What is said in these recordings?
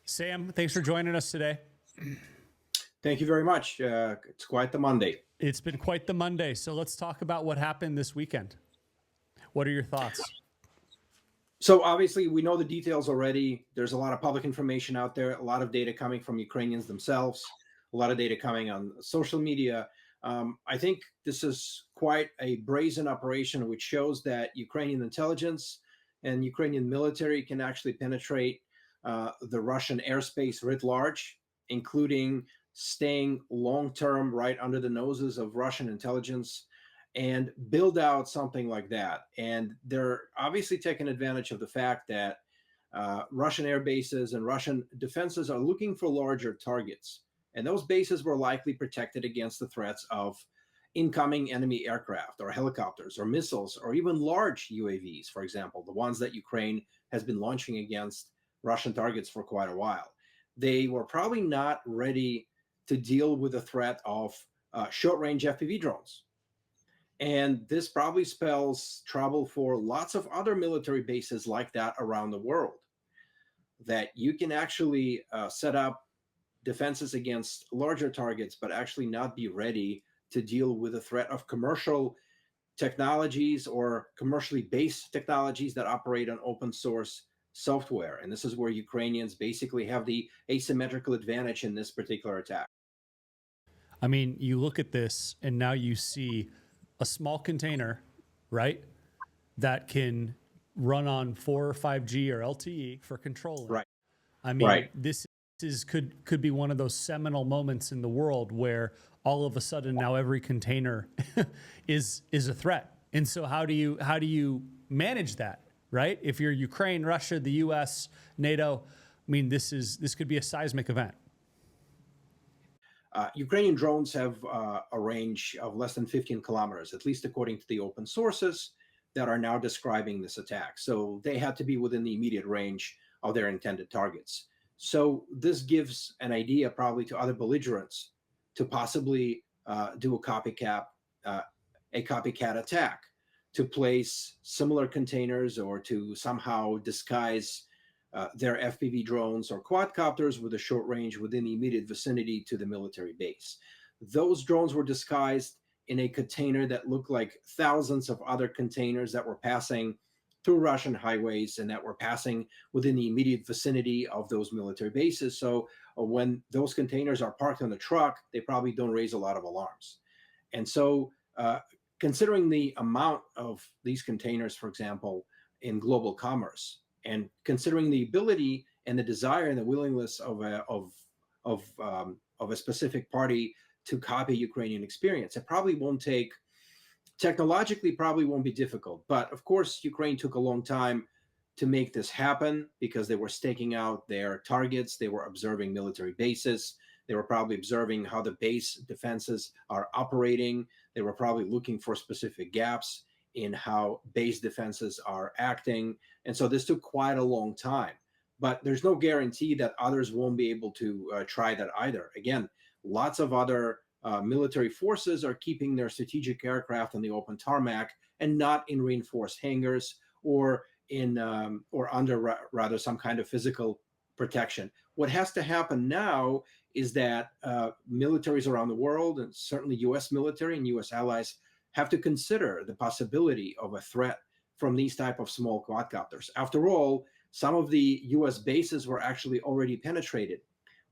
Sam, thanks for joining us today. Thank you very much. It's quite the Monday. It's been quite the Monday. So let's talk about what happened this weekend. What are your thoughts? So obviously we know the details already. There's a lot of public information out there, a lot of data coming from Ukrainians themselves, a lot of data coming on social media. I think this is quite a brazen operation, which shows that Ukrainian intelligence and Ukrainian military can actually penetrate the Russian airspace writ large, including staying long-term right under the noses of Russian intelligence and build out something like that. And they're obviously taking advantage of the fact that Russian air bases and Russian defenses are looking for larger targets. And those bases were likely protected against the threats of incoming enemy aircraft or helicopters or missiles or even large UAVs, for example, the ones that Ukraine has been launching against Russian targets for quite a while. They were probably not ready to deal with the threat of short-range FPV drones. And this probably spells trouble for lots of other military bases like that around the world, that you can actually set up defenses against larger targets, but actually not be ready to deal with the threat of commercial technologies or commercially based technologies that operate on open source software. And this is where Ukrainians basically have the asymmetrical advantage in this particular attack. I mean, you look at this and now you see a small container, right, that can run on 4 or 5G or LTE for controlling. Right. I mean, this is could be one of those seminal moments in the world where all of a sudden now every container is a threat. And so how do you manage that, right? If you're Ukraine, Russia, the US, NATO, I mean, this could be a seismic event. Ukrainian drones have a range of less than 15 kilometers, at least according to the open sources that are now describing this attack. So they had to be within the immediate range of their intended targets. So this gives an idea probably to other belligerents to possibly do a copycat attack, to place similar containers or to somehow disguise their FPV drones or quadcopters with a short range within the immediate vicinity to the military base. Those drones were disguised in a container that looked like thousands of other containers that were passing through Russian highways and that were passing within the immediate vicinity of those military bases. So when those containers are parked on the truck, they probably don't raise a lot of alarms. And so considering the amount of these containers, for example, in global commerce, and considering the ability and the desire and the willingness of a specific party to copy Ukrainian experience, it probably won't take, technologically probably won't be difficult. But of course, Ukraine took a long time to make this happen because they were staking out their targets. They were observing military bases. They were probably observing how the base defenses are operating. They were probably looking for specific gaps in how base defenses are acting. And so this took quite a long time, but there's no guarantee that others won't be able to try that either. Again, lots of other military forces are keeping their strategic aircraft on the open tarmac and not in reinforced hangars or in or under rather some kind of physical protection. What has to happen now is that militaries around the world, and certainly US military and US allies, have to consider the possibility of a threat from these type of small quadcopters. After all, some of the US bases were actually already penetrated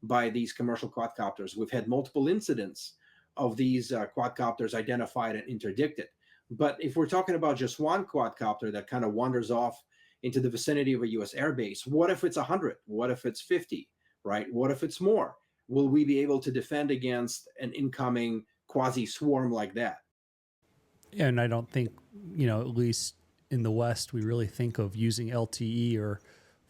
by these commercial quadcopters. We've had multiple incidents of these quadcopters identified and interdicted. But if we're talking about just one quadcopter that kind of wanders off into the vicinity of a US airbase, what if it's 100? What if it's 50, right? What if it's more? Will we be able to defend against an incoming quasi-swarm like that? And I don't think, at least in the West, we really think of using LTE or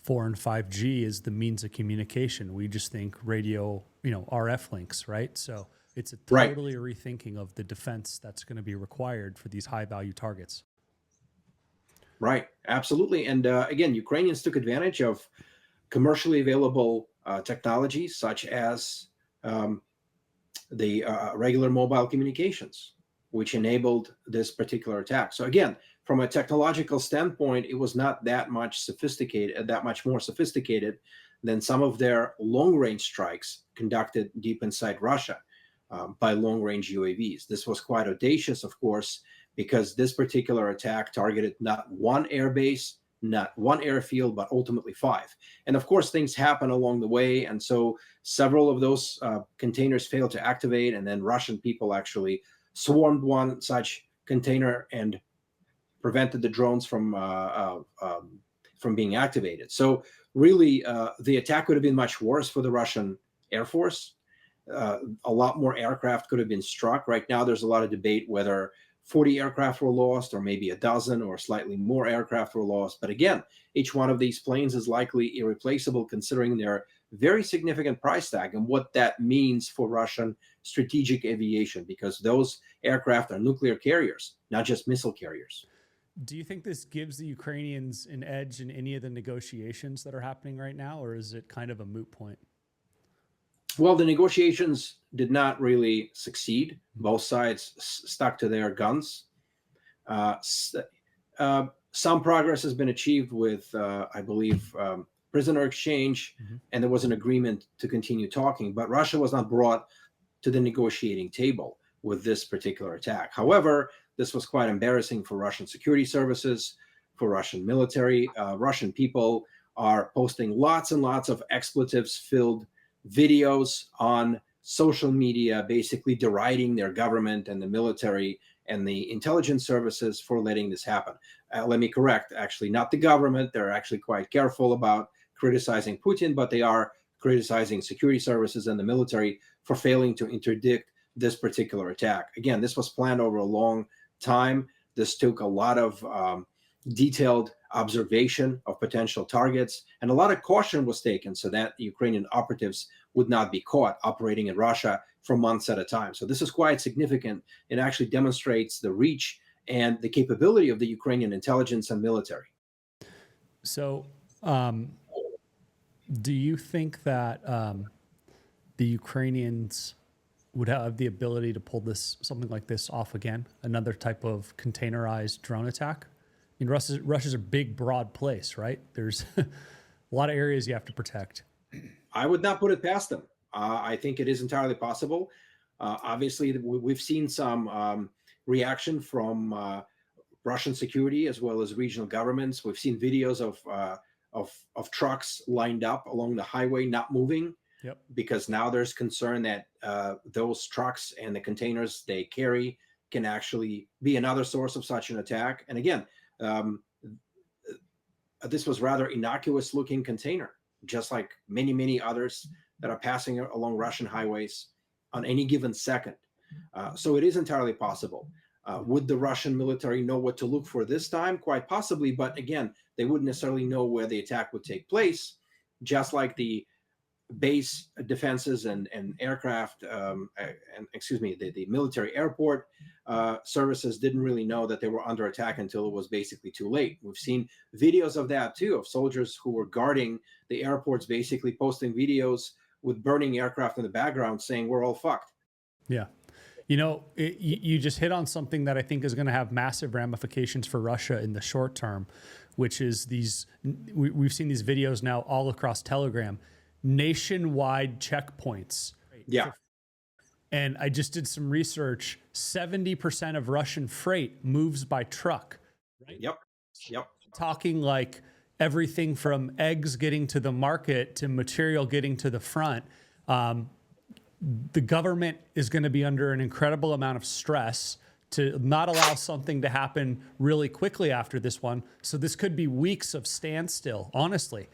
4 and 5G as the means of communication. We just think radio, RF links, right? So it's a totally rethinking of the defense that's going to be required for these high value targets. Right, absolutely. And again, Ukrainians took advantage of commercially available technologies such as the regular mobile communications, which enabled this particular attack. So again, from a technological standpoint, it was not that much more sophisticated than some of their long-range strikes conducted deep inside Russia by long-range UAVs. This was quite audacious, of course, because this particular attack targeted not one airbase, not one airfield, but ultimately 5. And of course, things happen along the way. And so several of those containers failed to activate. And then Russian people actually swarmed one such container and prevented the drones from being activated. So really, the attack could have been much worse for the Russian Air Force. A lot more aircraft could have been struck. Right now, there's a lot of debate whether 40 aircraft were lost or maybe a dozen or slightly more aircraft were lost. But again, each one of these planes is likely irreplaceable considering their very significant price tag and what that means for Russian strategic aviation, because those aircraft are nuclear carriers, not just missile carriers. Do you think this gives the Ukrainians an edge in any of the negotiations that are happening right now, or is it kind of a moot point? Well, the negotiations did not really succeed. Both sides stuck to their guns. Some progress has been achieved with, I believe, prisoner exchange, and there was an agreement to continue talking. But Russia was not brought to the negotiating table with this particular attack. However, this was quite embarrassing for Russian security services, for Russian military. Russian people are posting lots and lots of expletives-filled videos on social media, basically deriding their government and the military and the intelligence services for letting this happen. Let me correct, actually, not the government. They're actually quite careful about criticizing Putin, but they are criticizing security services and the military for failing to interdict this particular attack. Again, this was planned over a long time. This took a lot of detailed observation of potential targets, and a lot of caution was taken so that Ukrainian operatives would not be caught operating in Russia for months at a time. So this is quite significant. It actually demonstrates the reach and the capability of the Ukrainian intelligence and military. So do you think that the Ukrainians would have the ability to pull something like this off again, another type of containerized drone attack? I mean, Russia's a big, broad place, right? There's a lot of areas you have to protect. I would not put it past them. I think it is entirely possible. Obviously, we've seen some reaction from Russian security as well as regional governments. We've seen videos of trucks lined up along the highway not moving. Yep. Because now there's concern that those trucks and the containers they carry can actually be another source of such an attack. And again, this was rather innocuous looking container, just like many, many others that are passing along Russian highways on any given second. So it is entirely possible. Would the Russian military know what to look for this time? Quite possibly. But again, they wouldn't necessarily know where the attack would take place, just like the base defenses and aircraft, the military airport services didn't really know that they were under attack until it was basically too late. We've seen videos of that too, of soldiers who were guarding the airports, basically posting videos with burning aircraft in the background saying, "We're all fucked." Yeah. You know, you just hit on something that I think is going to have massive ramifications for Russia in the short term, which is we've seen these videos now all across Telegram, nationwide checkpoints. Yeah. And I just did some research. 70% of Russian freight moves by truck. Right? Yep. Talking like everything from eggs getting to the market to material getting to the front. The government is going to be under an incredible amount of stress to not allow something to happen really quickly after this one. So this could be weeks of standstill, honestly,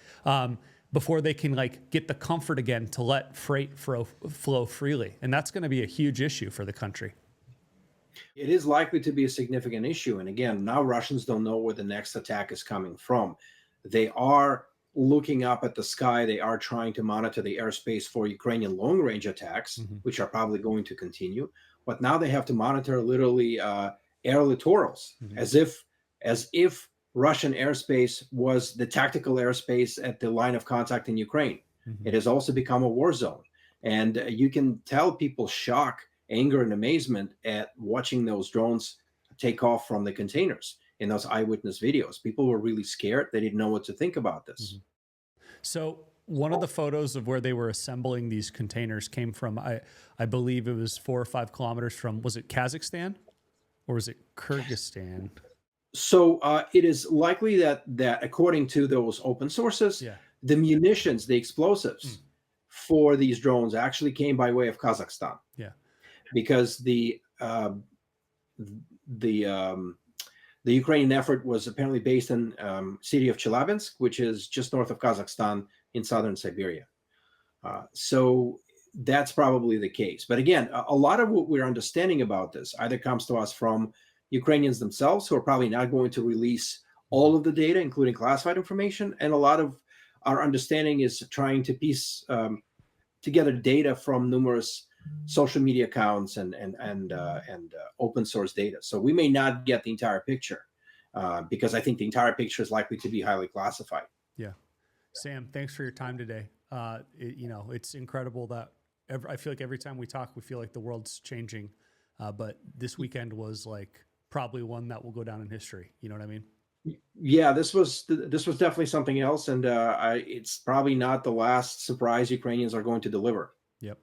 before they can get the comfort again to let freight flow freely. And that's going to be a huge issue for the country. It is likely to be a significant issue. And again, now Russians don't know where the next attack is coming from. They are looking up at the sky. They are trying to monitor the airspace for Ukrainian long-range attacks, which are probably going to continue. But now they have to monitor literally air littorals, as if Russian airspace was the tactical airspace at the line of contact in Ukraine. It has also become a war zone. And you can tell people's shock, anger, and amazement at watching those drones take off from the containers in those eyewitness videos. People were really scared. They didn't know what to think about this. So one of the photos of where they were assembling these containers came from, I believe it was 4 or 5 kilometers from, was it Kazakhstan or was it Kyrgyzstan? So it is likely that according to those open sources, Yeah. the munitions, the explosives for these drones actually came by way of Kazakhstan. Yeah. Because the Ukrainian effort was apparently based in city of Chelyabinsk, which is just north of Kazakhstan in southern Siberia. So that's probably the case. But again, a lot of what we're understanding about this either comes to us from Ukrainians themselves, who are probably not going to release all of the data, including classified information, and a lot of our understanding is trying to piece together data from numerous social media accounts and open source data. So we may not get the entire picture because I think the entire picture is likely to be highly classified. Yeah. Sam, thanks for your time today. It's incredible that I feel like every time we talk, we feel like the world's changing. But this weekend was like probably one that will go down in history. You know what I mean? Yeah, this was definitely something else, and it's probably not the last surprise Ukrainians are going to deliver. Yep.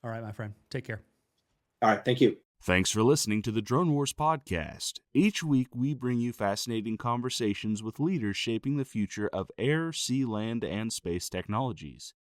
All right, my friend. Take care. All right, thank you. Thanks for listening to the Drone Wars podcast. Each week, we bring you fascinating conversations with leaders shaping the future of air, sea, land, and space technologies.